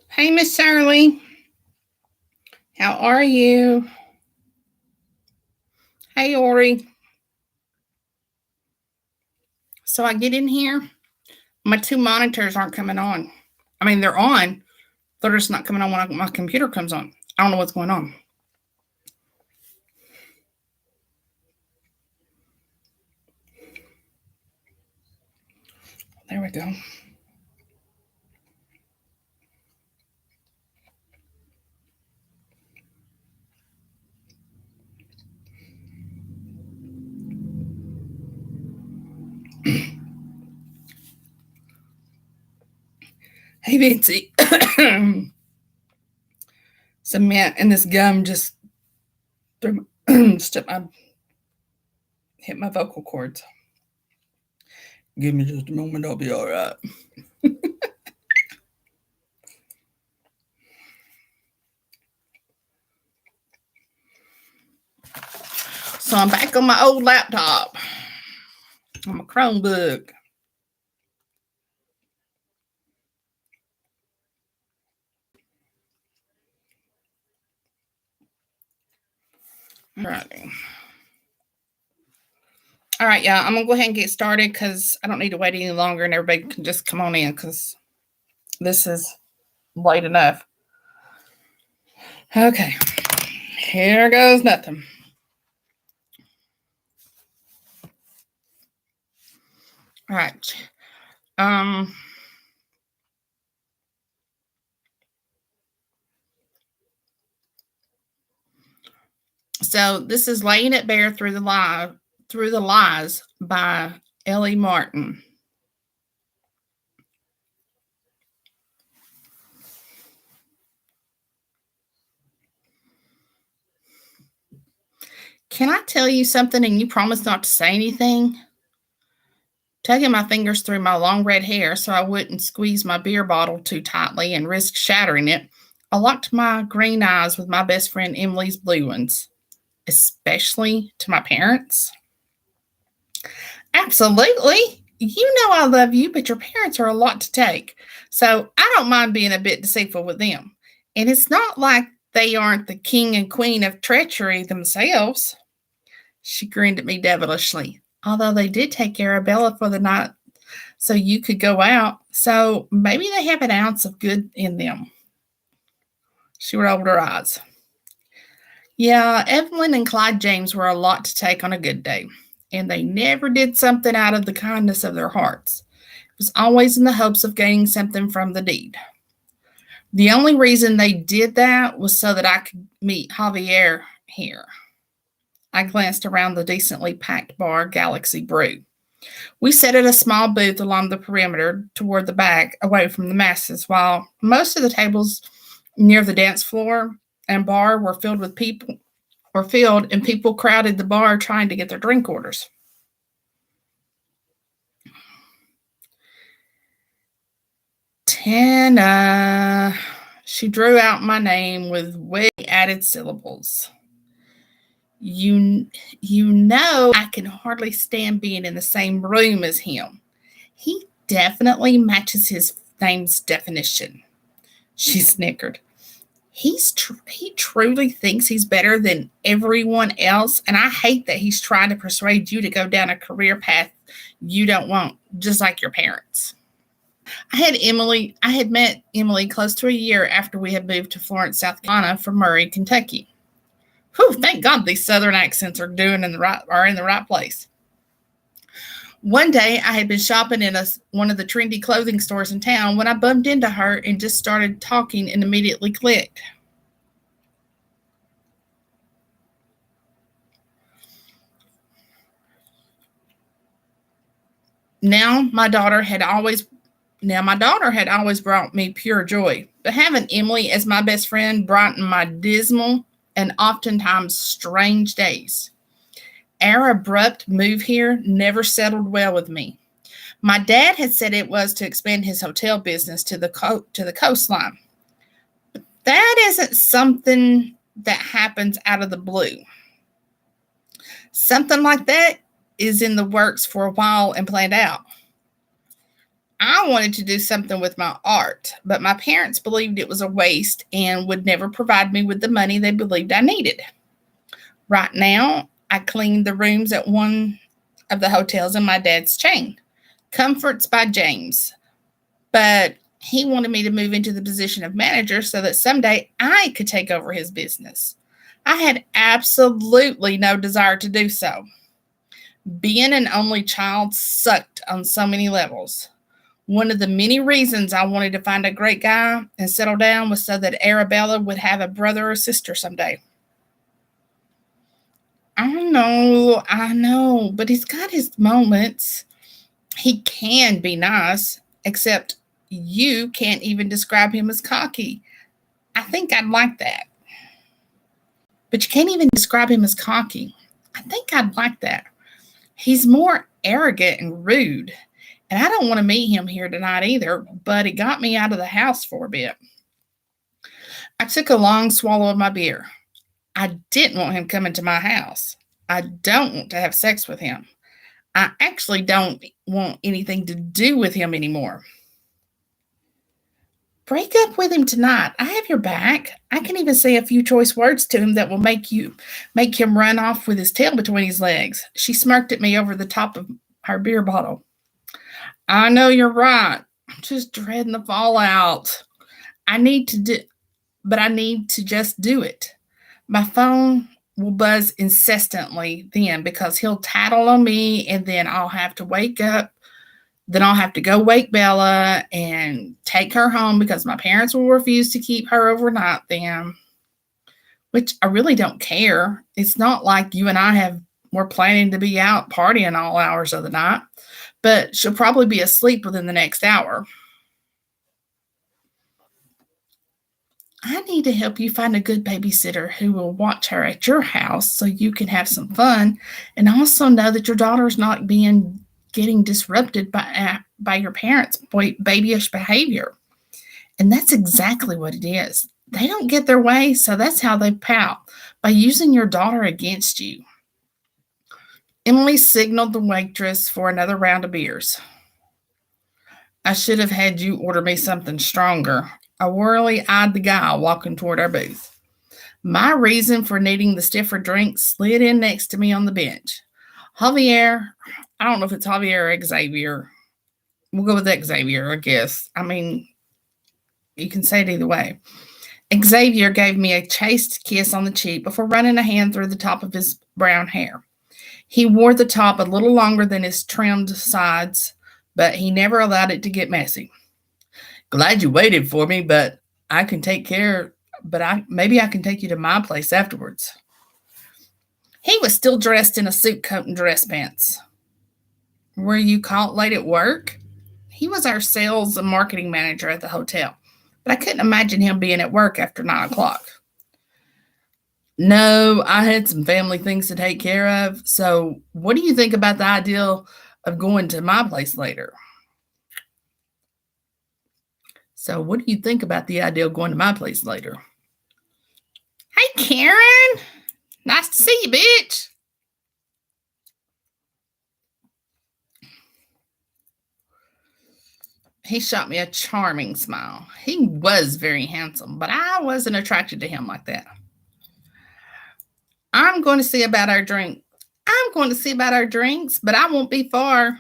Hey, Miss Shirley. How are you? Hey, Ori. So I get in here. My two monitors aren't coming on. I mean, they're on. They're just not coming on when my computer comes on. I don't know what's going on. There we go. Hey, Vincy. Some mint and this gum just threw hit my vocal cords. Give me just a moment, I'll be all right. So I'm back on my old laptop. On my Chromebook. Alrighty. All right, yeah, I'm going to go ahead and get started because I don't need to wait any longer and everybody can just come on in because this is late enough. Okay, here goes nothing. All right. So this is Laying It Bare Through the Lies by Ellie Martin. Can I tell you something and you promise not to say anything? Tugging my fingers through my long red hair so I wouldn't squeeze my beer bottle too tightly and risk shattering it, I locked my green eyes with my best friend Emily's blue ones, especially to my parents. Absolutely. You know I love you, but your parents are a lot to take. So I don't mind being a bit deceitful with them. And it's not like they aren't the king and queen of treachery themselves. She grinned at me devilishly, although they did take Arabella for the night so you could go out. So maybe they have an ounce of good in them. She rolled her eyes. Yeah, Evelyn and Clyde James were a lot to take on a good day, and they never did something out of the kindness of their hearts. It was always in the hopes of gaining something from the deed. The only reason they did that was so that I could meet Javier here. I glanced around the decently packed bar, Galaxy Brew. We sat at a small booth along the perimeter toward the back, away from the masses, while most of the tables near the dance floor and bar were filled and people crowded the bar trying to get their drink orders. Tenna. She drew out my name with way added syllables. You know I can hardly stand being in the same room as him. He definitely matches his name's definition. She snickered. He truly thinks he's better than everyone else, and I hate that he's trying to persuade you to go down a career path you don't want, just like your parents. I had met Emily close to a year after we had moved to Florence, South Carolina from Murray, Kentucky. Whew, thank God these Southern accents are in the right place. One day, I had been shopping in one of the trendy clothing stores in town when I bumped into her and just started talking and immediately clicked. Now my daughter had always Now my daughter had always brought me pure joy, but having Emily as my best friend brightened my dismal and oftentimes strange days. Our abrupt move here never settled well with me. My dad had said it was to expand his hotel business to the coastline. That isn't something that happens out of the blue. Something like that is in the works for a while and planned out. I wanted to do something with my art, but my parents believed it was a waste and would never provide me with the money they believed I needed. Right now, I clean the rooms at one of the hotels in my dad's chain, Comforts by James. But he wanted me to move into the position of manager so that someday I could take over his business. I had absolutely no desire to do so. Being an only child sucked on so many levels. One of the many reasons I wanted to find a great guy and settle down was so that Arabella would have a brother or sister someday. I know, but he's got his moments. He can be nice, except you can't even describe him as cocky. I think I'd like that. But you can't even describe him as cocky. I think I'd like that. He's more arrogant and rude. And I don't want to meet him here tonight either, but it got me out of the house for a bit. I took a long swallow of my beer. I didn't want him coming to my house. I don't want to have sex with him. I actually don't want anything to do with him anymore. Break up with him tonight. I have your back. I can even say a few choice words to him that will make him run off with his tail between his legs. She smirked at me over the top of her beer bottle. I know you're right. I'm just dreading the fallout. I need to just do it. My phone will buzz incessantly then because he'll tattle on me and then I'll have to wake up. Then I'll have to go wake Bella and take her home because my parents will refuse to keep her overnight then. Which I really don't care. It's not like you and we're planning to be out partying all hours of the night. But she'll probably be asleep within the next hour. I need to help you find a good babysitter who will watch her at your house so you can have some fun and also know that your daughter's not getting disrupted by your parents' babyish behavior. And that's exactly what it is. They don't get their way, so that's how they pout, by using your daughter against you. Emily signaled the waitress for another round of beers. I should have had you order me something stronger. I warily eyed the guy walking toward our booth. My reason for needing the stiffer drink slid in next to me on the bench. Javier, I don't know if it's Javier or Xavier. We'll go with Xavier, I guess. I mean, you can say it either way. Xavier gave me a chaste kiss on the cheek before running a hand through the top of his brown hair. He wore the top a little longer than his trimmed sides, but he never allowed it to get messy. Glad you waited for me, but maybe I can take you to my place afterwards. He was still dressed in a suit coat and dress pants. Were you caught late at work? He was our sales and marketing manager at the hotel, but I couldn't imagine him being at work after 9 o'clock. No, I had some family things to take care of. So what do you think about the idea of going to my place later? Hey, Karen. Nice to see you, bitch. He shot me a charming smile. He was very handsome, but I wasn't attracted to him like that. I'm going to see about our drinks, but I won't be far.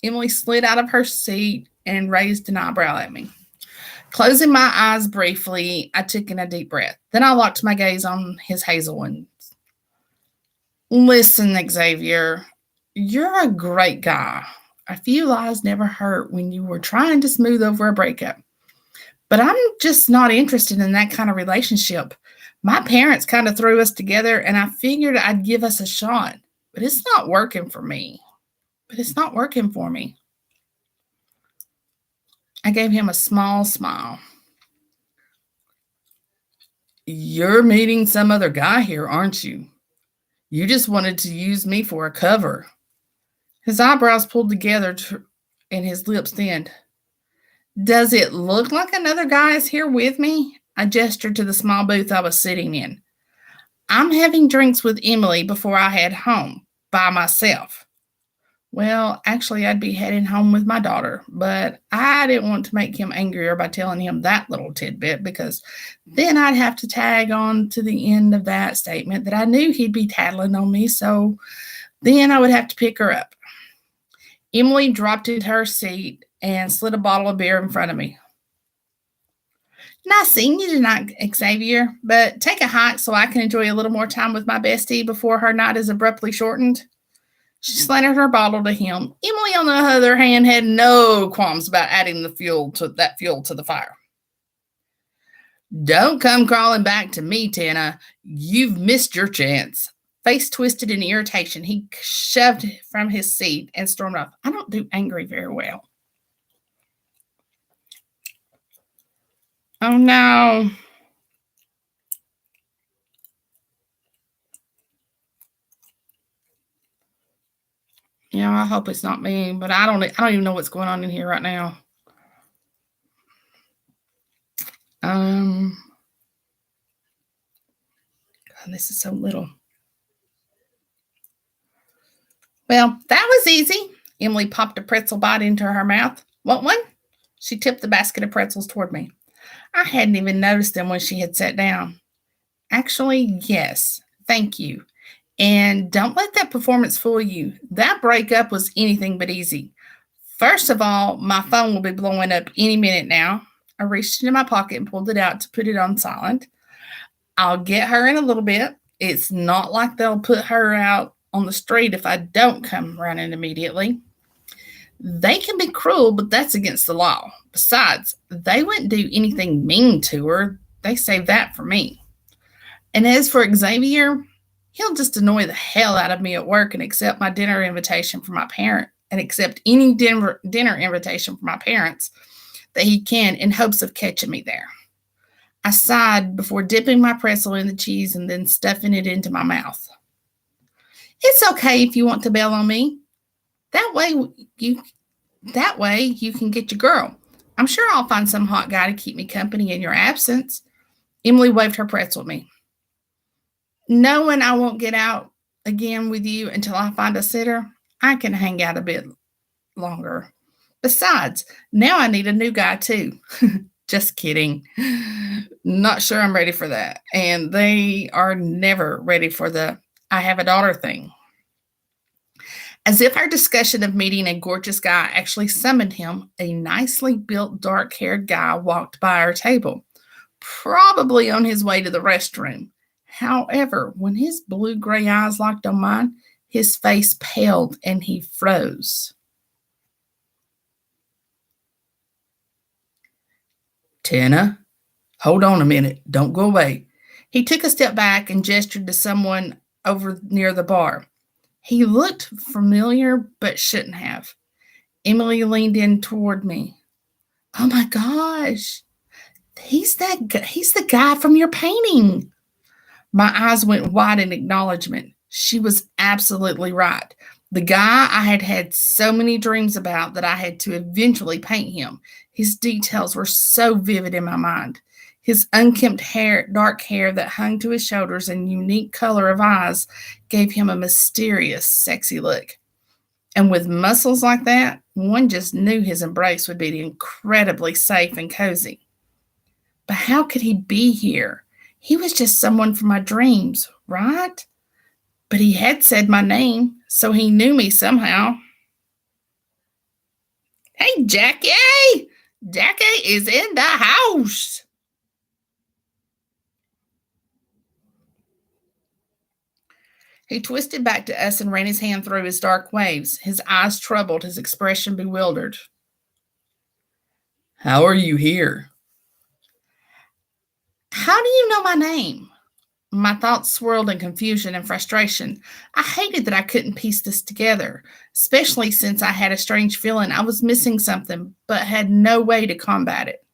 Emily slid out of her seat and raised an eyebrow at me. Closing my eyes briefly, I took in a deep breath. Then I locked my gaze on his hazel one, Listen, Xavier, you're a great guy. A few lies never hurt when you were trying to smooth over a breakup. But I'm just not interested in that kind of relationship. My parents kind of threw us together, and I figured I'd give us a shot. But it's not working for me. But it's not working for me. I gave him a small smile. You're meeting some other guy here, aren't you? You just wanted to use me for a cover. His eyebrows pulled together and his lips thinned. Does it look like another guy is here with me? I gestured to the small booth I was sitting in. I'm having drinks with Emily before I head home, by myself. Well, actually, I'd be heading home with my daughter, but I didn't want to make him angrier by telling him that little tidbit because then I'd have to tag on to the end of that statement that I knew he'd be tattling on me, so then I would have to pick her up. Emily dropped into her seat and slid a bottle of beer in front of me. Nice seeing you tonight, Xavier, but take a hike so I can enjoy a little more time with my bestie before her night is abruptly shortened. She slanted her bottle to him. Emily, on the other hand, had no qualms about adding the fuel to the fire. Don't come crawling back to me, Tenna. You've missed your chance. Face twisted in irritation, he shoved from his seat and stormed off. I don't do angry very well. Oh no. I hope it's not me, but I don't even know what's going on in here right now. God, this is so little. Well, that was easy. Emily popped a pretzel bite into her mouth. Want one? She tipped the basket of pretzels toward me. I hadn't even noticed them when she had sat down. Actually, yes. Thank you. And don't let that performance fool you. That breakup was anything but easy. First of all, my phone will be blowing up any minute now. I reached into my pocket and pulled it out to put it on silent. I'll get her in a little bit. It's not like they'll put her out on the street if I don't come running immediately. They can be cruel, but that's against the law. Besides, they wouldn't do anything mean to her. They saved that for me. And as for Xavier, he'll just annoy the hell out of me at work and accept my dinner invitation from my parent and accept any dinner invitation from my parents that he can in hopes of catching me there. I sighed before dipping my pretzel in the cheese and then stuffing it into my mouth. It's okay if you want to bail on me. That way you can get your girl. I'm sure I'll find some hot guy to keep me company in your absence. Emily waved her pretzel at me. Knowing I won't get out again with you until I find a sitter, I can hang out a bit longer. Besides, now I need a new guy too. Just kidding. Not sure I'm ready for that. And they are never ready for the I have a daughter thing. As if our discussion of meeting a gorgeous guy actually summoned him, a nicely built, dark-haired guy walked by our table, probably on his way to the restroom. However, when his blue-gray eyes locked on mine, his face paled and he froze. Tenna, hold on a minute. Don't go away. He took a step back and gestured to someone over near the bar. He looked familiar, but shouldn't have. Emily leaned in toward me. Oh my gosh. He's the guy from your painting. My eyes went wide in acknowledgement. She was absolutely right. The guy I had had so many dreams about that I had to eventually paint him. His details were so vivid in my mind. His unkempt hair, dark hair that hung to his shoulders and unique color of eyes gave him a mysterious, sexy look. And with muscles like that, one just knew his embrace would be incredibly safe and cozy. But how could he be here? He was just someone from my dreams, right? But he had said my name, so he knew me somehow. Hey, Jackie! Jackie is in the house. He twisted back to us and ran his hand through his dark waves, his eyes troubled, his expression bewildered. How are you here? How do you know my name? My thoughts swirled in confusion and frustration. I hated that I couldn't piece this together, especially since I had a strange feeling I was missing something, but had no way to combat it.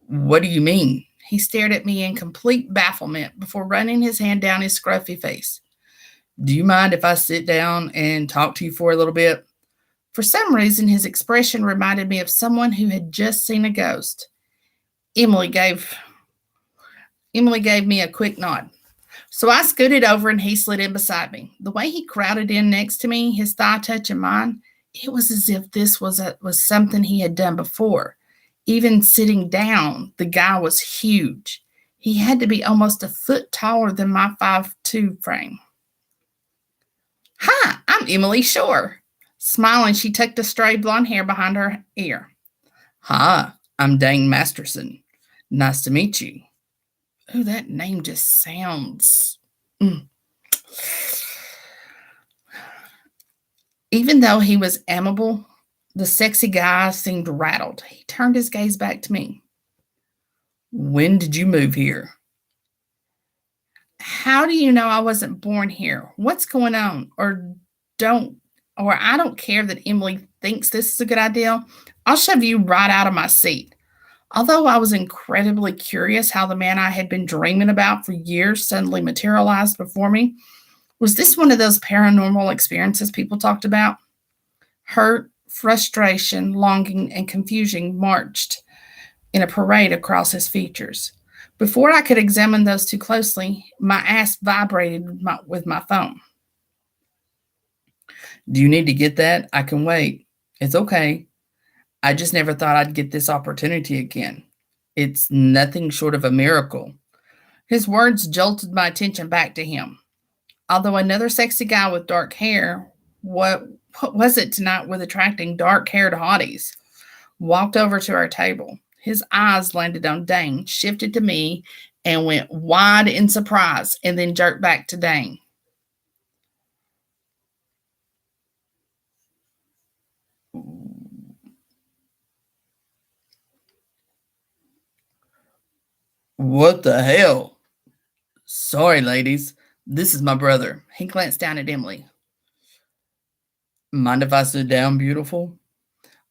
What do you mean? He stared at me in complete bafflement before running his hand down his scruffy face. Do you mind if I sit down and talk to you for a little bit? For some reason, his expression reminded me of someone who had just seen a ghost. Emily gave Emily gave me a quick nod. So I scooted over and he slid in beside me. The way he crowded in next to me, his thigh touching mine, it was as if this was something he had done before. Even sitting down, the guy was huge. He had to be almost a foot taller than my 5'2" frame. Hi, I'm Emily Shore. Smiling, she tucked a stray blonde hair behind her ear. Hi, I'm Dane Masterson. Nice to meet you. Ooh, that name just sounds. Even though he was amiable, the sexy guy seemed rattled. He turned his gaze back to me. When did you move here? How do you know I wasn't born here? What's going on? I don't care that Emily thinks this is a good idea. I'll shove you right out of my seat. Although I was incredibly curious how the man I had been dreaming about for years suddenly materialized before me, was this one of those paranormal experiences people talked about? Hurt, frustration, longing, and confusion marched in a parade across his features. Before I could examine those too closely, my ass vibrated with my phone. Do you need to get that? I can wait. It's okay. I just never thought I'd get this opportunity again. It's nothing short of a miracle. His words jolted my attention back to him. Although another sexy guy with dark hair, what was it tonight with attracting dark haired hotties? Walked over to our table. His eyes landed on Dane, shifted to me, and went wide in surprise, and then jerked back to Dane. What the hell? Sorry, ladies. This is my brother. He glanced down at Emily. Mind if I sit down, beautiful?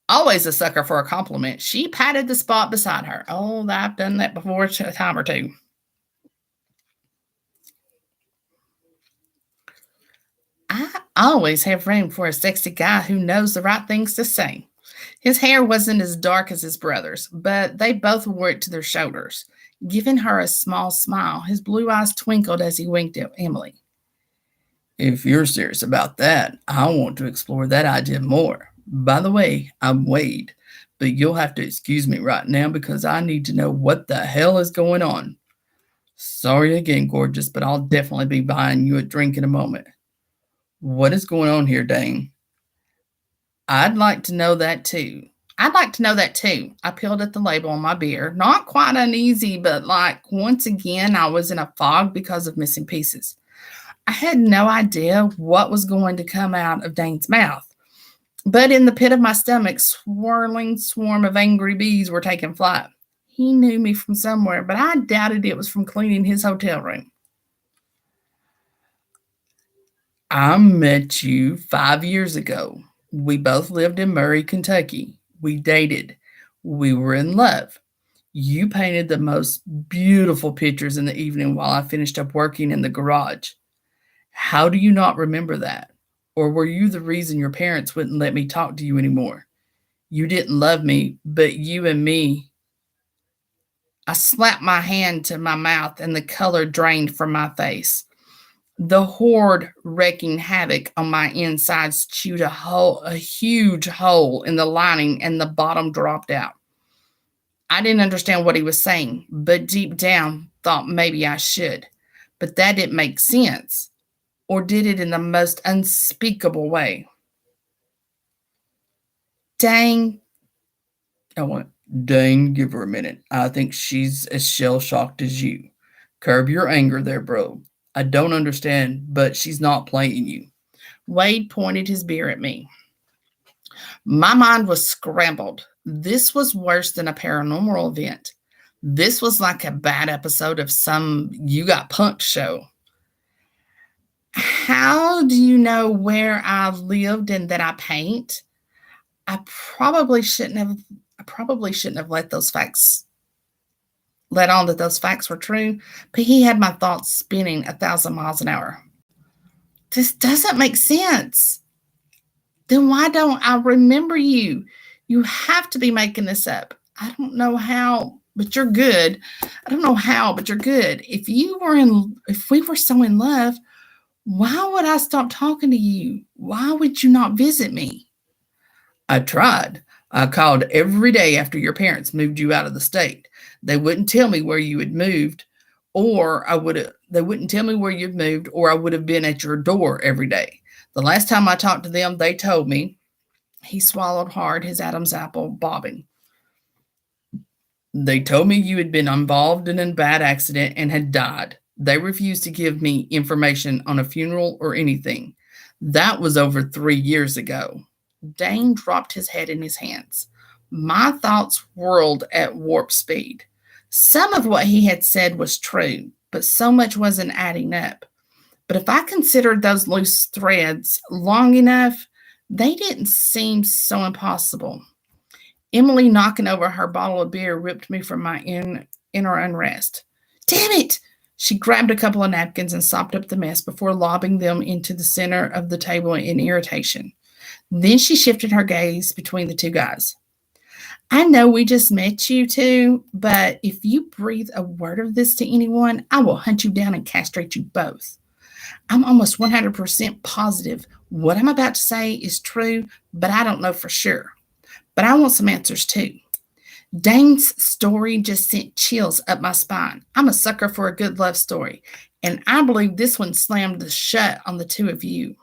Always a sucker for a compliment. She patted the spot beside her. Oh, I've done that before a time or two. I always have room for a sexy guy who knows the right things to say. His hair wasn't as dark as his brother's, but they both wore it to their shoulders. Giving her a small smile, his blue eyes twinkled as he winked at Emily. If you're serious about that, I want to explore that idea more. By the way, I'm Wade, but you'll have to excuse me right now because I need to know what the hell is going on. Sorry again, gorgeous, but I'll definitely be buying you a drink in a moment. What is going on here, Dane? I'd like to know that too. I'd like to know that too. I peeled at the label on my beer, not quite uneasy, but like once again, I was in a fog because of missing pieces. I had no idea what was going to come out of Dane's mouth. But in the pit of my stomach, swirling swarm of angry bees were taking flight. He knew me from somewhere, but I doubted it was from cleaning his hotel room. I met you 5 years ago. We both lived in Murray, Kentucky. We dated. We were in love. You painted the most beautiful pictures in the evening while I finished up working in the garage. How do you not remember that? Or were you the reason your parents wouldn't let me talk to you anymore? You didn't love me, but you and me. I slapped my hand to my mouth and the color drained from my face. The horde wreaking havoc on my insides chewed a huge hole in the lining, and the bottom dropped out. I didn't understand what he was saying, but deep down thought maybe I should. But that didn't make sense, or did it in the most unspeakable way. Dang. I went, Dane, give her a minute. I think she's as shell shocked as you. Curb your anger there, bro. I don't understand, but she's not playing you. Wade pointed his beer at me. My mind was scrambled. This was worse than a paranormal event. This was like a bad episode of some You Got Punked show. How do you know where I lived and that I paint? I probably shouldn't have let on that those facts were true, but he had my thoughts spinning 1,000 miles an hour. This doesn't make sense. Then why don't I remember you? You have to be making this up. I don't know how, but you're good. I don't know how, but you're good. If we were so in love, why would I stop talking to you? Why would you not visit me? I tried. I called every day after your parents moved you out of the state. They wouldn't tell me where you had moved, or I would have they wouldn't tell me where you'd moved, or I would have been at your door every day. The last time I talked to them, they told me. He swallowed hard, his Adam's apple bobbing. They told me you had been involved in a bad accident and had died. They refused to give me information on a funeral or anything. That was over 3 years ago. Dane dropped his head in his hands. My thoughts whirled at warp speed. Some of what he had said was true, but so much wasn't adding up. But if I considered those loose threads long enough, they didn't seem so impossible. Emily, knocking over her bottle of beer, ripped me from my inner unrest. Damn it! She grabbed a couple of napkins and sopped up the mess before lobbing them into the center of the table in irritation. Then she shifted her gaze between the two guys. I know we just met you two, but if you breathe a word of this to anyone, I will hunt you down and castrate you both. I'm almost 100% positive what I'm about to say is true, but I don't know for sure. But I want some answers too. Dane's story just sent chills up my spine. I'm a sucker for a good love story, and I believe this one slammed the shut on the two of you.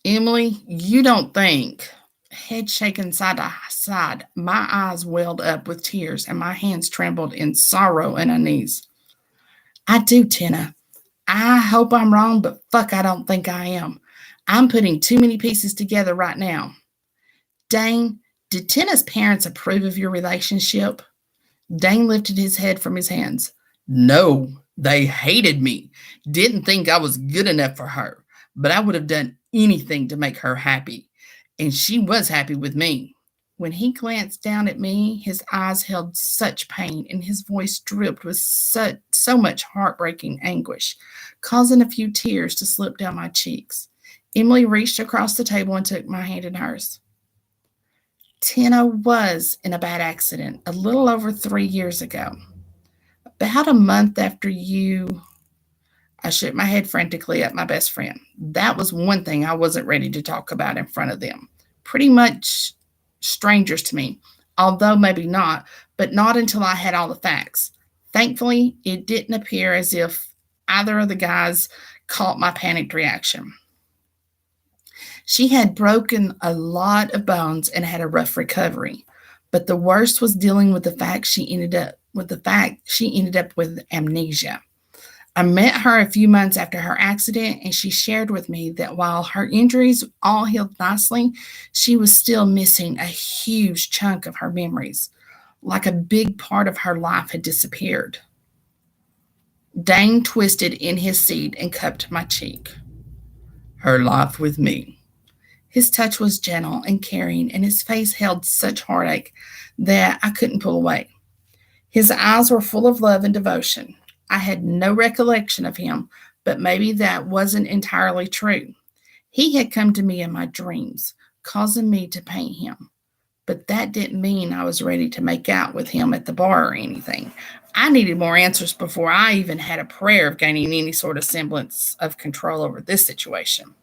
Emily, you don't think. Head shaking side to side, my eyes welled up with tears and my hands trembled in sorrow and unease. I do, Tenna. I hope I'm wrong, but fuck, I don't think I am. I'm putting too many pieces together right now. Dane, did Tenna's parents approve of your relationship? Dane lifted his head from his hands. No, they hated me. Didn't think I was good enough for her, but I would have done anything to make her happy. And she was happy with me. When he glanced down at me, his eyes held such pain and his voice dripped with so much heartbreaking anguish, causing a few tears to slip down my cheeks. Emily reached across the table and took my hand in hers. Tenna was in a bad accident a little over 3 years ago. About a month after you. I shook my head frantically at my best friend. That was one thing I wasn't ready to talk about in front of them. Pretty much strangers to me, although maybe not, but not until I had all the facts. Thankfully, it didn't appear as if either of the guys caught my panicked reaction. She had broken a lot of bones and had a rough recovery, but the worst was dealing with the fact she ended up with amnesia. I met her a few months after her accident, and she shared with me that while her injuries all healed nicely, she was still missing a huge chunk of her memories, like a big part of her life had disappeared. Dane twisted in his seat and cupped my cheek. Her life with me. His touch was gentle and caring, and his face held such heartache that I couldn't pull away. His eyes were full of love and devotion. I had no recollection of him, but maybe that wasn't entirely true. He had come to me in my dreams, causing me to paint him. But that didn't mean I was ready to make out with him at the bar or anything. I needed more answers before I even had a prayer of gaining any sort of semblance of control over this situation.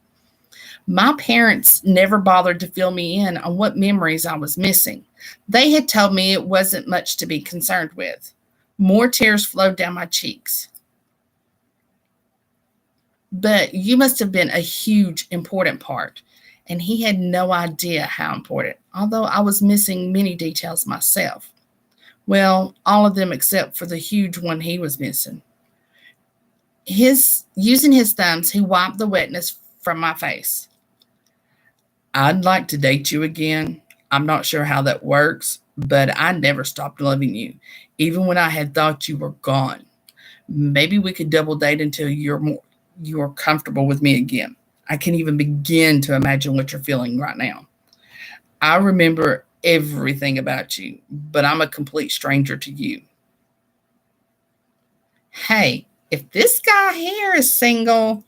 My parents never bothered to fill me in on what memories I was missing. They had told me it wasn't much to be concerned with. More tears flowed down my cheeks. But you must have been a huge, important part. And he had no idea how important, although I was missing many details myself. Well, all of them except for the huge one he was missing. Using his thumbs, he wiped the wetness from my face. I'd like to date you again. I'm not sure how that works, but I never stopped loving you, even when I had thought you were gone. Maybe we could double date until you're comfortable with me again. I can't even begin to imagine what you're feeling right now. I remember everything about you, but I'm a complete stranger to you. Hey, if this guy here is single,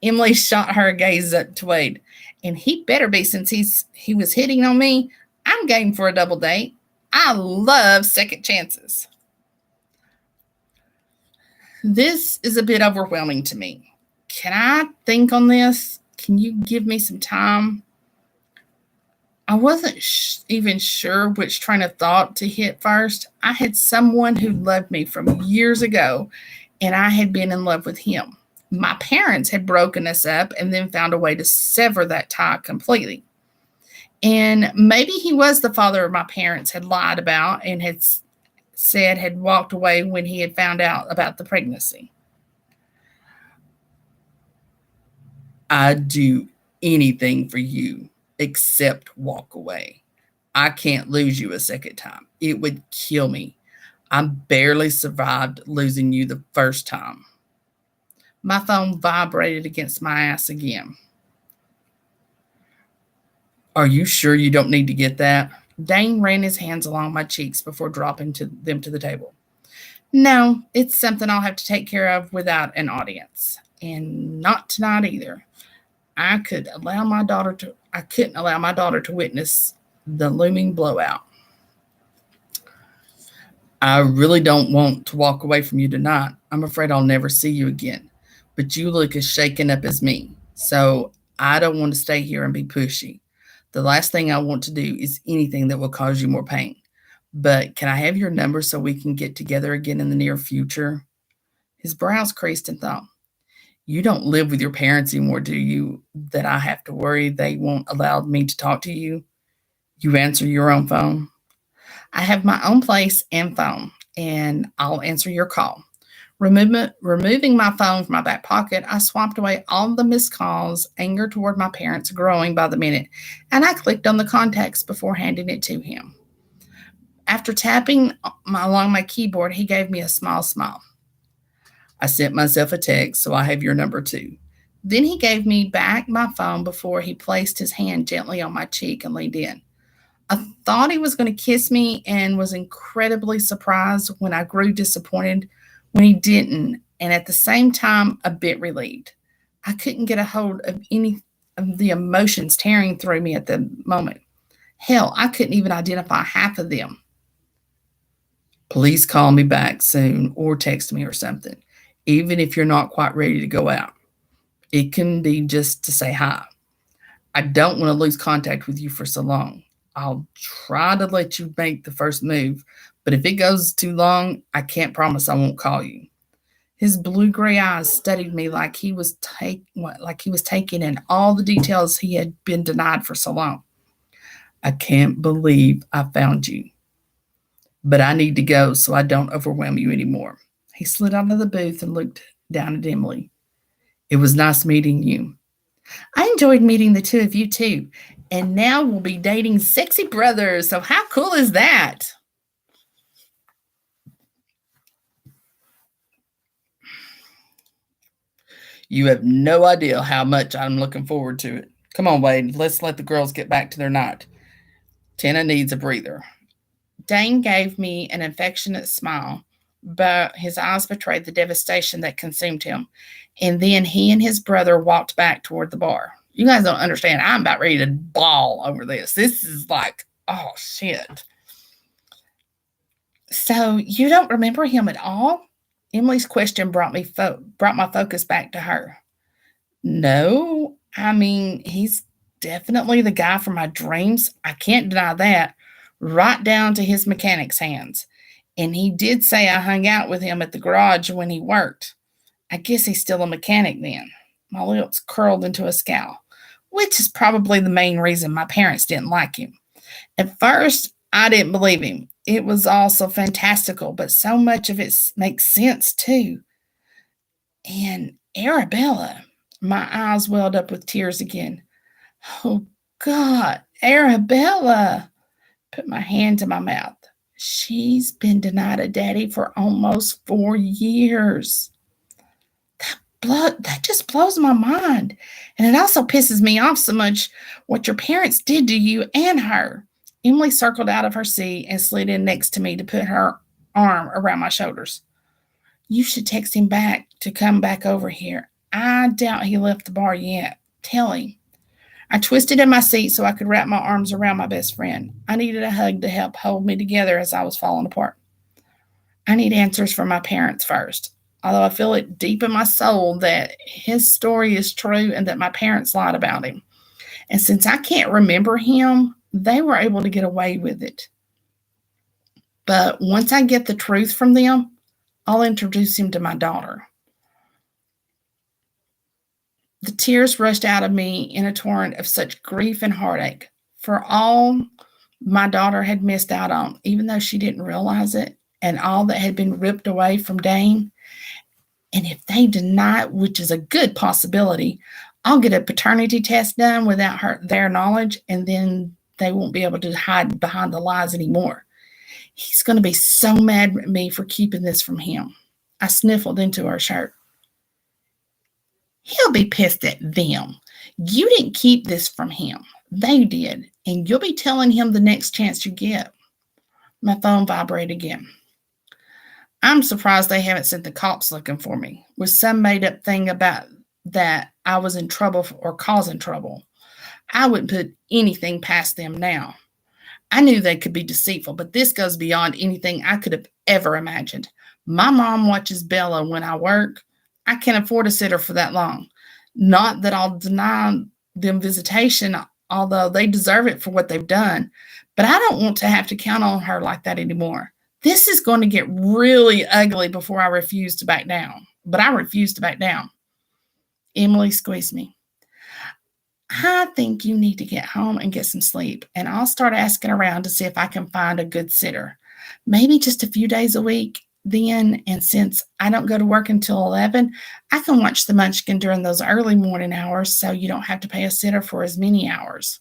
Emily shot her gaze up to Wade. And he better be since he was hitting on me. I'm game for a double date. I love second chances. This is a bit overwhelming to me. Can I think on this? Can you give me some time? I wasn't even sure which train of thought to hit first. I had someone who loved me from years ago, and I had been in love with him. My parents had broken us up and then found a way to sever that tie completely. And maybe he was the father my parents had lied about and had said had walked away when he had found out about the pregnancy. I'd do anything for you except walk away. I can't lose you a second time. It would kill me. I barely survived losing you the first time. My phone vibrated against my ass again. Are you sure you don't need to get that? Dane ran his hands along my cheeks before dropping them to the table. No, it's something I'll have to take care of without an audience. And not tonight either. I couldn't allow my daughter to witness the looming blowout. I really don't want to walk away from you tonight. I'm afraid I'll never see you again. But you look as shaken up as me. So I don't want to stay here and be pushy. The last thing I want to do is anything that will cause you more pain. But can I have your number so we can get together again in the near future? His brows creased in thought. You don't live with your parents anymore, do you? That I have to worry they won't allow me to talk to you? You answer your own phone? I have my own place and phone, and I'll answer your call. Removing my phone from my back pocket, I swapped away all the missed calls, anger toward my parents growing by the minute, and I clicked on the contacts before handing it to him. After tapping along my keyboard, he gave me a small smile. I sent myself a text, so I have your number too. Then he gave me back my phone before he placed his hand gently on my cheek and leaned in. I thought he was going to kiss me and was incredibly surprised when I grew disappointed when he didn't, and at the same time, a bit relieved. I couldn't get a hold of any of the emotions tearing through me at the moment. Hell, I couldn't even identify half of them. Please call me back soon or text me or something, even if you're not quite ready to go out. It can be just to say hi. I don't want to lose contact with you for so long. I'll try to let you make the first move, but if it goes too long, I can't promise I won't call you. His blue-gray eyes studied me like he was taking in all the details he had been denied for so long. I can't believe I found you, but I need to go so I don't overwhelm you anymore. He slid out of the booth and looked down at Emily. It was nice meeting you. I enjoyed meeting the two of you too. And now we'll be dating sexy brothers. So how cool is that? You have no idea how much I'm looking forward to it. Come on, Wade, let's let the girls get back to their night. Tenna needs a breather. Dane gave me an affectionate smile, but his eyes betrayed the devastation that consumed him. And then he and his brother walked back toward the bar. You guys don't understand. I'm about ready to bawl over this. This is like, oh, shit. So you don't remember him at all? Emily's question brought my focus back to her. No, I mean, he's definitely the guy from my dreams. I can't deny that. Right down to his mechanic's hands. And he did say I hung out with him at the garage when he worked. I guess he's still a mechanic then. My lips curled into a scowl, which is probably the main reason my parents didn't like him. At first, I didn't believe him. It was all so fantastical, but so much of it makes sense too. And Arabella, my eyes welled up with tears again. Oh God, Arabella! Put my hand to my mouth. She's been denied a daddy for almost 4 years. That just blows my mind. And it also pisses me off so much what your parents did to you and her. Emily circled out of her seat and slid in next to me to put her arm around my shoulders. You should text him back to come back over here. I doubt he left the bar yet. Tell him. I twisted in my seat so I could wrap my arms around my best friend. I needed a hug to help hold me together as I was falling apart. I need answers from my parents first, although I feel it deep in my soul that his story is true and that my parents lied about him. And since I can't remember him, they were able to get away with it. But once I get the truth from them, I'll introduce him to my daughter. The tears rushed out of me in a torrent of such grief and heartache for all my daughter had missed out on, even though she didn't realize it, and all that had been ripped away from Dane. And if they deny it, which is a good possibility, I'll get a paternity test done without their knowledge, and then they won't be able to hide behind the lies anymore. He's going to be so mad at me for keeping this from him. I sniffled into her shirt. He'll be pissed at them. You didn't keep this from him. They did, and you'll be telling him the next chance you get. My phone vibrated again. I'm surprised they haven't sent the cops looking for me, with some made-up thing about that I was in trouble or causing trouble. I wouldn't put anything past them now. I knew they could be deceitful, but this goes beyond anything I could have ever imagined. My mom watches Bella when I work. I can't afford to sit her for that long. Not that I'll deny them visitation, although they deserve it for what they've done, but I don't want to have to count on her like that anymore. This is going to get really ugly before I refuse to back down. But I refuse to back down. Emily squeezed me. I think you need to get home and get some sleep, and I'll start asking around to see if I can find a good sitter. Maybe just a few days a week then, and since I don't go to work until 11, I can watch the Munchkin during those early morning hours so you don't have to pay a sitter for as many hours.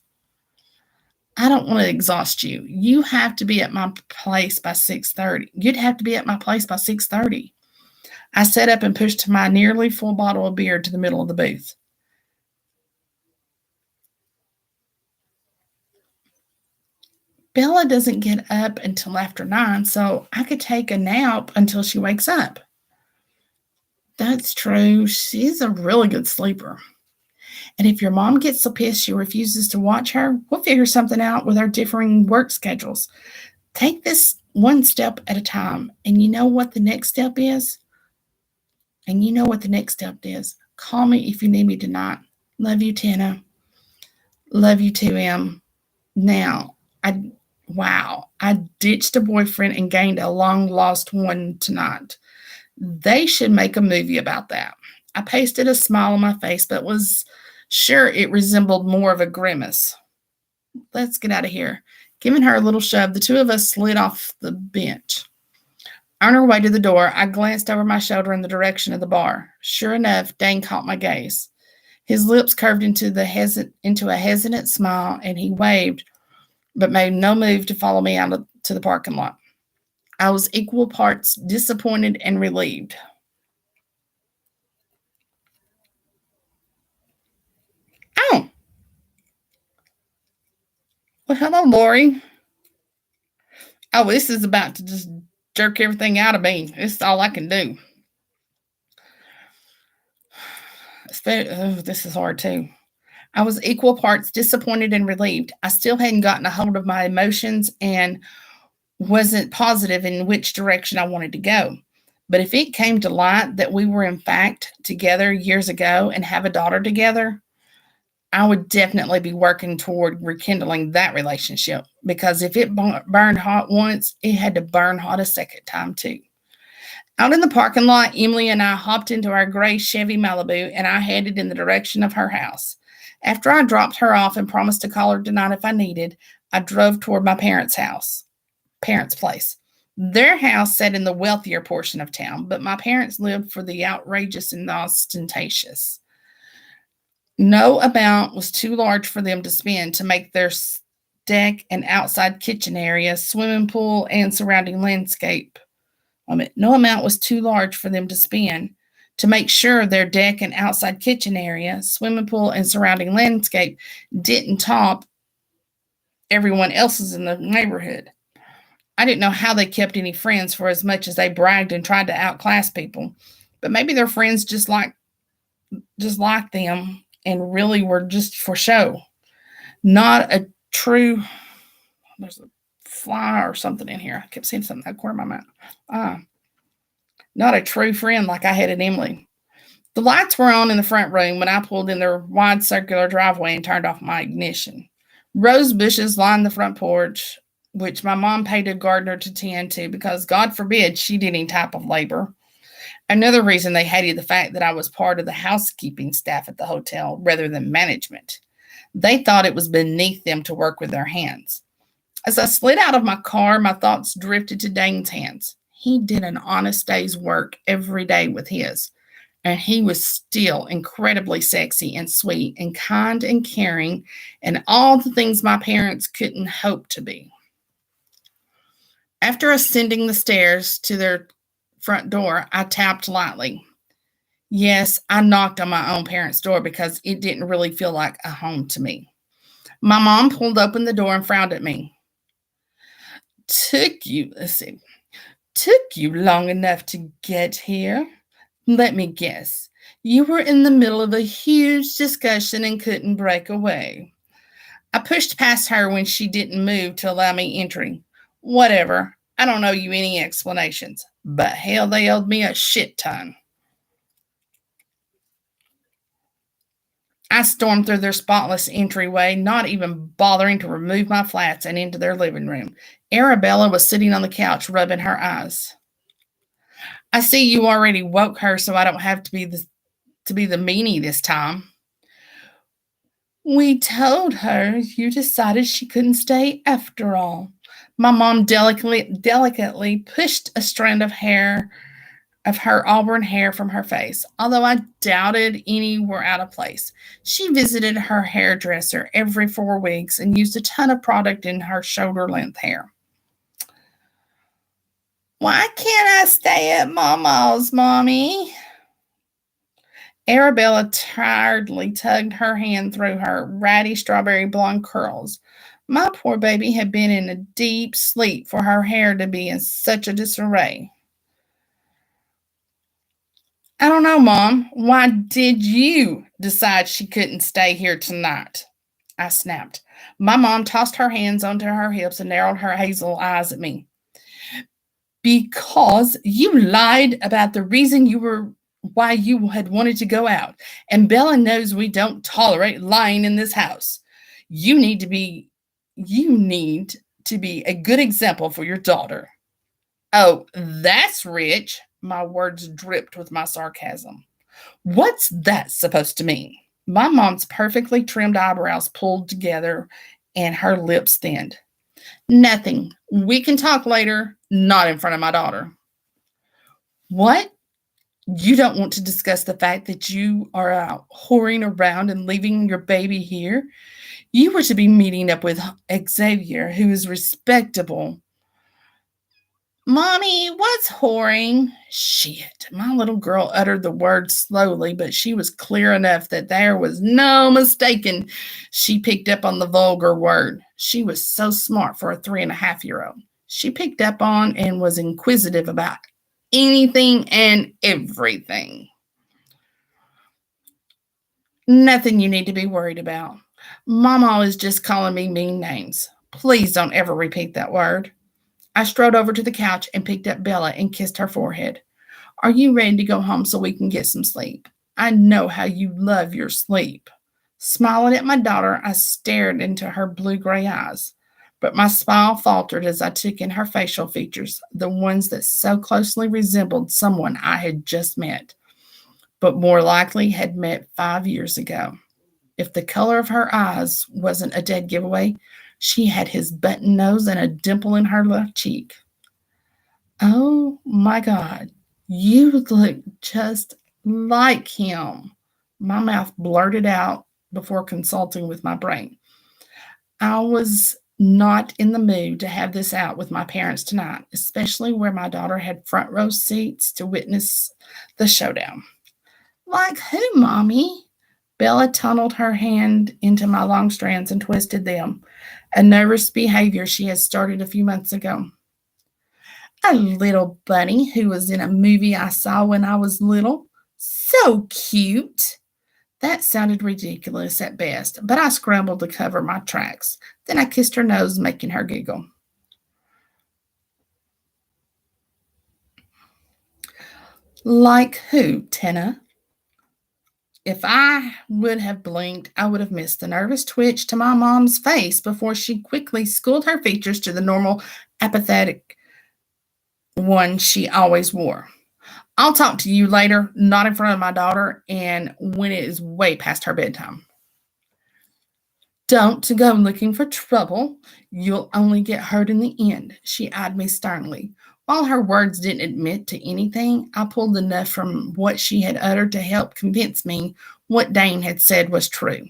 I don't want to exhaust you. You have to be at my place by 6:30. You'd have to be at my place by 6:30. I sat up and pushed my nearly full bottle of beer to the middle of the booth. Bella doesn't get up until after 9, so I could take a nap until she wakes up. That's true. She's a really good sleeper. And if your mom gets so pissed she refuses to watch her, we'll figure something out with our differing work schedules. Take this one step at a time. And you know what the next step is? Call me if you need me tonight. Love you, Tenna. Love you too, Em. Now, I ditched a boyfriend and gained a long-lost one tonight. They should make a movie about that. I pasted a smile on my face, but was sure it resembled more of a grimace. Let's get out of here. Giving her a little shove, the two of us slid off the bench. On our way to the door, I glanced over my shoulder in the direction of the bar. Sure enough, Dane caught my gaze. His lips curved into a hesitant smile, and he waved, but made no move to follow me out to the parking lot. I was equal parts disappointed and relieved. Oh! Well, hello, Lori. Oh, this is about to just jerk everything out of me. This is all I can do. This is hard, too. I was equal parts disappointed and relieved. I still hadn't gotten a hold of my emotions and wasn't positive in which direction I wanted to go. But if it came to light that we were in fact together years ago and have a daughter together, I would definitely be working toward rekindling that relationship, because if it burned hot once, it had to burn hot a second time too. Out in the parking lot, Emily and I hopped into our gray Chevy Malibu, and I headed in the direction of her house. After I dropped her off and promised to call her tonight if I needed, I drove toward my parents' house. parents' place. Their house sat in the wealthier portion of town, but my parents lived for the outrageous and the ostentatious. No amount was too large for them to spend to make their deck and outside kitchen area, swimming pool, and surrounding landscape. No amount was too large for them to spend to make sure their deck and outside kitchen area, swimming pool, and surrounding landscape didn't top everyone else's in the neighborhood. I didn't know how they kept any friends for as much as they bragged and tried to outclass people, but maybe their friends just liked them and really were just for show. Not a true. There's a fly or something in here. I kept seeing something out of the corner of my mouth. Not a true friend like I had at Emily. The lights were on in the front room when I pulled in their wide circular driveway and turned off my ignition. Rose bushes lined the front porch, which my mom paid a gardener to tend to because, God forbid, she did any type of labor. Another reason they hated the fact that I was part of the housekeeping staff at the hotel rather than management. They thought it was beneath them to work with their hands. As I slid out of my car, my thoughts drifted to Dane's hands. He did an honest day's work every day with his, and he was still incredibly sexy and sweet and kind and caring and all the things my parents couldn't hope to be. After ascending the stairs to their front door, I tapped lightly. Yes, I knocked on my own parents' door because it didn't really feel like a home to me. My mom pulled open the door and frowned at me. Took you long enough to get here? Let me guess. You were in the middle of a huge discussion and couldn't break away. I pushed past her when she didn't move to allow me entry. Whatever. I don't owe you any explanations. But hell, they owed me a shit ton. I stormed through their spotless entryway, not even bothering to remove my flats, and into their living room. Arabella was sitting on the couch, rubbing her eyes. I see you already woke her, so I don't have to be the meanie this time. We told her you decided she couldn't stay after all. My mom delicately pushed a strand of her auburn hair from her face, although I doubted any were out of place. She visited her hairdresser every 4 weeks and used a ton of product in her shoulder-length hair. Why can't I stay at Mama's, Mommy? Arabella tiredly tugged her hand through her ratty strawberry blonde curls. My poor baby had been in a deep sleep for her hair to be in such a disarray. I don't know, Mom. Why did you decide she couldn't stay here tonight? I snapped. My mom tossed her hands onto her hips and narrowed her hazel eyes at me. Because you lied about the reason why you had wanted to go out. And Bella knows we don't tolerate lying in this house. You need to be a good example for your daughter. Oh, that's rich. My words dripped with my sarcasm. What's that supposed to mean? My mom's perfectly trimmed eyebrows pulled together and her lips thinned. Nothing. We can talk later, not in front of my daughter. What? You don't want to discuss the fact that you are out whoring around and leaving your baby here? You were to be meeting up with Xavier, who is respectable. Mommy, what's whoring? Shit. My little girl uttered the word slowly, but she was clear enough that there was no mistaking she picked up on the vulgar word. She was so smart for a 3.5-year-old. She picked up on and was inquisitive about anything and everything. Nothing you need to be worried about. Mama is just calling me mean names. Please don't ever repeat that word. I strode over to the couch and picked up Bella and kissed her forehead. Are you ready to go home so we can get some sleep? I know how you love your sleep. Smiling at my daughter, I stared into her blue-gray eyes. But my smile faltered as I took in her facial features, the ones that so closely resembled someone I had just met, but more likely had met 5 years ago. If the color of her eyes wasn't a dead giveaway, She had his button nose and a dimple in her left cheek. Oh my God, you look just like him, my mouth blurted out before consulting with my brain. I was not in the mood to have this out with my parents tonight, especially where my daughter had front row seats to witness the showdown. Like who, Mommy? Bella tunneled her hand into my long strands and twisted them, a nervous behavior she had started a few months ago. A little bunny who was in a movie I saw when I was little. So cute. That sounded ridiculous at best, but I scrambled to cover my tracks. Then I kissed her nose, making her giggle. Like who, Tenna? If I would have blinked, I would have missed the nervous twitch to my mom's face before she quickly schooled her features to the normal, apathetic one she always wore. I'll talk to you later, not in front of my daughter, and when it is way past her bedtime. Don't go looking for trouble. You'll only get hurt in the end, she eyed me sternly. While her words didn't admit to anything, I pulled enough from what she had uttered to help convince me what Dane had said was true.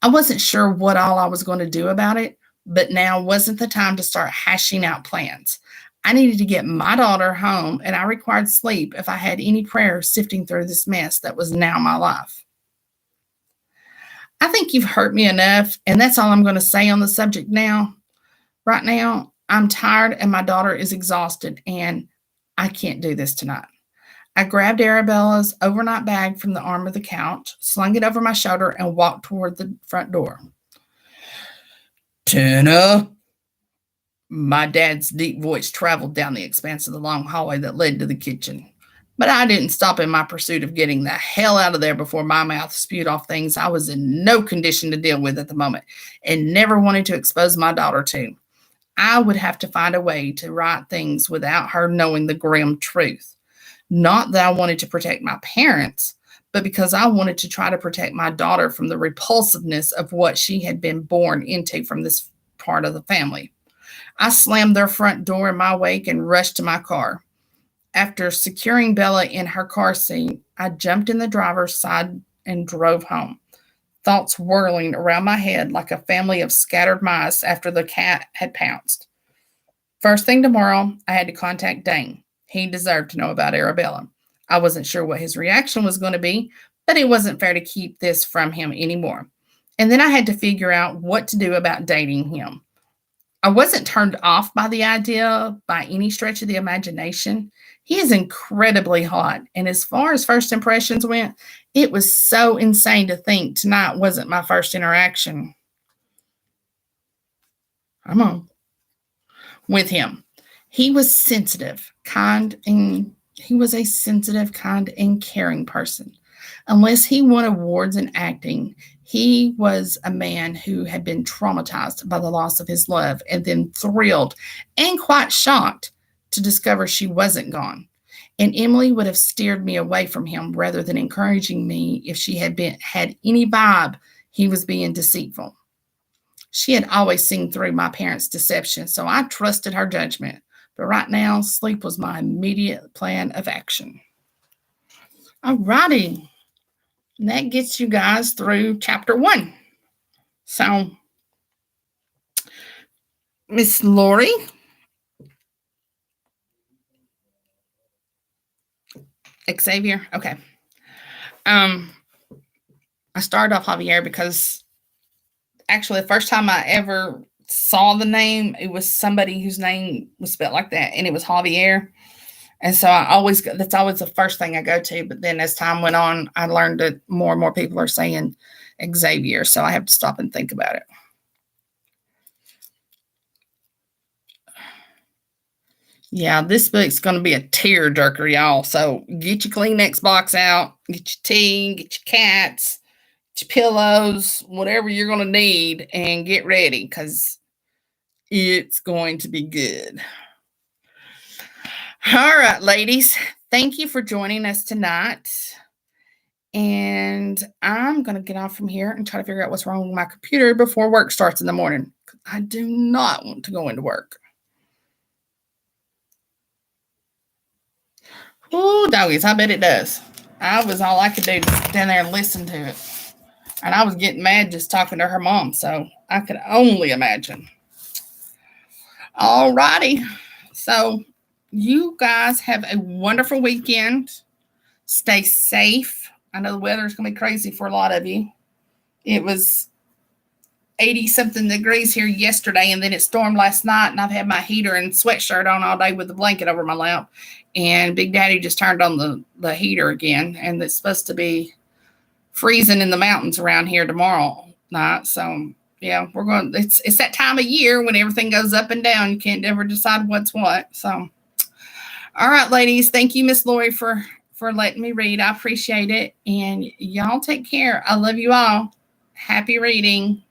I wasn't sure what all I was going to do about it, but now wasn't the time to start hashing out plans. I needed to get my daughter home, and I required sleep if I had any prayer sifting through this mess that was now my life. I think you've hurt me enough, and that's all I'm going to say on the subject now. Right now, I'm tired and my daughter is exhausted, and I can't do this tonight. I grabbed Arabella's overnight bag from the arm of the couch, slung it over my shoulder, and walked toward the front door. Tenna! My dad's deep voice traveled down the expanse of the long hallway that led to the kitchen. But I didn't stop in my pursuit of getting the hell out of there before my mouth spewed off things I was in no condition to deal with at the moment and never wanted to expose my daughter to. I would have to find a way to write things without her knowing the grim truth. Not that I wanted to protect my parents, but because I wanted to try to protect my daughter from the repulsiveness of what she had been born into from this part of the family. I slammed their front door in my wake and rushed to my car. After securing Bella in her car seat, I jumped in the driver's side and drove home, thoughts whirling around my head like a family of scattered mice after the cat had pounced. First thing tomorrow, I had to contact Dane. He deserved to know about Arabella. I wasn't sure what his reaction was going to be, but it wasn't fair to keep this from him anymore. And then I had to figure out what to do about dating him. I wasn't turned off by the idea by any stretch of the imagination. He is incredibly hot, and as far as first impressions went, it was so insane to think tonight wasn't my first interaction. Come on. With him. He was sensitive, kind, and he was a sensitive, kind, and caring person. Unless he won awards in acting, he was a man who had been traumatized by the loss of his love and then thrilled and quite shocked to discover she wasn't gone. And Emily would have steered me away from him rather than encouraging me if she had any vibe he was being deceitful. She had always seen through my parents' deception, so I trusted her judgment. But right now, sleep was my immediate plan of action. All righty. And that gets you guys through chapter 1. So, Miss Lori, Xavier, okay. I started off Javier because actually the first time I ever saw the name, it was somebody whose name was spelled like that, and it was Javier. And so that's always the first thing I go to. But then as time went on, I learned that more and more people are saying Xavier. So I have to stop and think about it. Yeah, this book's going to be a tearjerker, y'all. So get your Kleenex box out, get your tea, get your cats, get your pillows, whatever you're going to need, and get ready because it's going to be good. All right, ladies, thank you for joining us tonight. And I'm going to get off from here and try to figure out what's wrong with my computer before work starts in the morning. I do not want to go into work. Ooh, doggies, I bet it does. All I could do to sit down there and listen to it. And I was getting mad just talking to her mom, so I could only imagine. All righty. So you guys have a wonderful weekend. Stay safe. I know the weather's going to be crazy for a lot of you. It was 80 something degrees here yesterday, and then it stormed last night, and I've had my heater and sweatshirt on all day with the blanket over my lap. And Big Daddy just turned on the heater again, and it's supposed to be freezing in the mountains around here tomorrow night. So yeah, it's that time of year when everything goes up and down. You can't ever decide what's what. So all right, ladies, thank you, Miss Lori, for letting me read. I appreciate it. And y'all take care. I love you all. Happy reading.